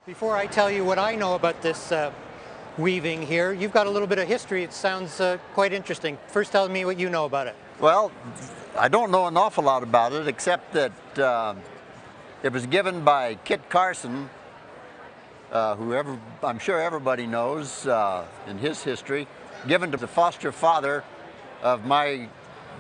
Before I tell you what I know about this weaving here, you've got a little bit of history. It sounds quite interesting. First tell me what you know about it. Well, I don't know an awful lot about it, except that it was given by Kit Carson, who I'm sure everybody knows in his history, given to the foster father of my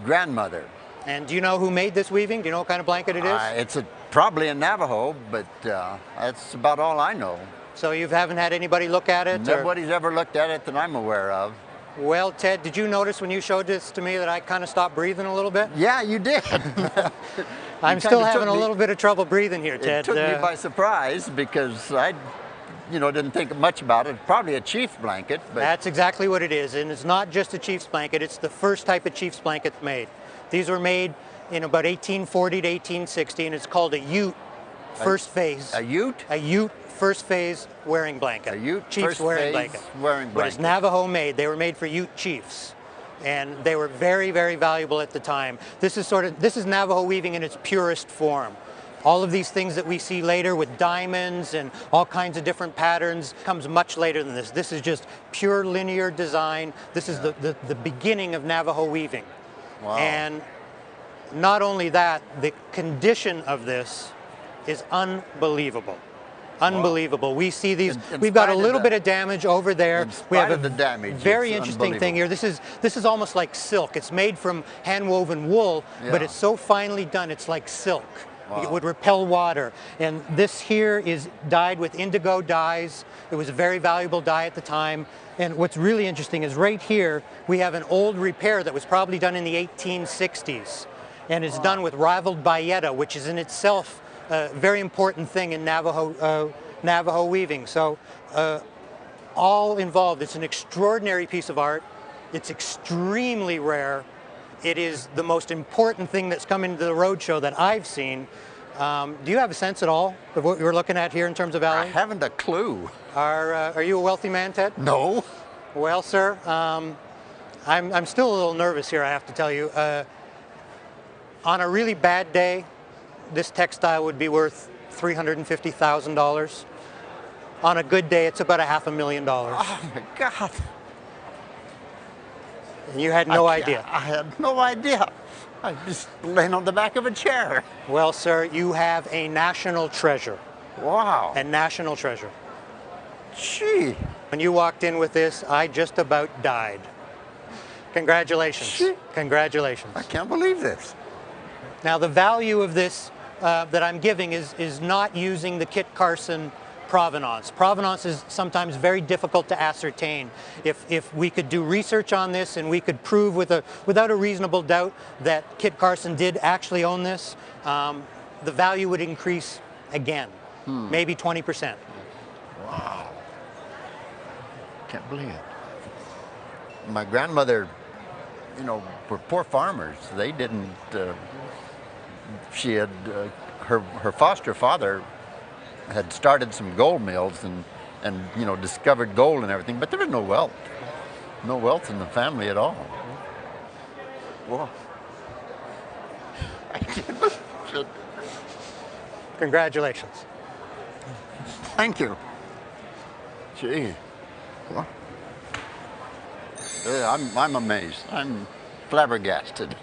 grandmother. And do you know who made this weaving? Do you know what kind of blanket it is? It's probably a Navajo, but that's about all I know. So you haven't had anybody look at it? Nobody's ever looked at it that I'm aware of. Well, Ted, did you notice when you showed this to me that I kind of stopped breathing a little bit? Yeah, you did. I'm still having a little bit of trouble breathing here, Ted. It took me by surprise because I didn't think much about it. Probably a chief's blanket. But that's exactly what it is, and it's not just a chief's blanket. It's the first type of chief's blanket made. These were made in about 1840 to 1860, and it's called a Ute first phase. A Ute? A Ute first phase wearing blanket. A Ute Chief's first wearing phase blanket. wearing blanket. But it's Navajo made. They were made for Ute chiefs, and they were very, very valuable at the time. This is Navajo weaving in its purest form. All of these things that we see later with diamonds and all kinds of different patterns comes much later than this. This is just pure linear design. This is the beginning of Navajo weaving. Wow. And not only that, the condition of this is unbelievable. Unbelievable. Wow. We see these, we've got a little bit of damage over there. We have a very interesting thing here. This is almost like silk. It's made from hand-woven wool, but it's so finely done, it's like silk. Wow. It would repel water. And this here is dyed with indigo dyes. It was a very valuable dye at the time. And what's really interesting is right here, we have an old repair that was probably done in the 1860s. And it's done with raveled bayeta, which is in itself a very important thing in Navajo weaving. So all involved. It's an extraordinary piece of art. It's extremely rare. It is the most important thing that's come into the roadshow that I've seen. Do you have a sense at all of what we're looking at here in terms of value? I haven't a clue. Are you a wealthy man, Ted? No. Well, sir, I'm still a little nervous here, I have to tell you. On a really bad day, this textile would be worth $350,000. On a good day, it's about $500,000. Oh my God. And you had no idea. I had no idea. I was just laying on the back of a chair. Well, sir, you have a national treasure. Wow. A national treasure. Gee. When you walked in with this, I just about died. Congratulations. Gee. Congratulations. I can't believe this. Now, the value of this that I'm giving is not using the Kit Carson provenance. Provenance is sometimes very difficult to ascertain. If we could do research on this and we could prove without a reasonable doubt that Kit Carson did actually own this, the value would increase again, maybe 20%. Wow. Can't believe it. My grandmother, were poor farmers. They didn't, she had, her foster father had started some gold mills and discovered gold and everything, but there was no wealth in the family at all. Whoa. I can't believe it. Congratulations. Thank you. Gee. Well, I'm amazed. I'm flabbergasted.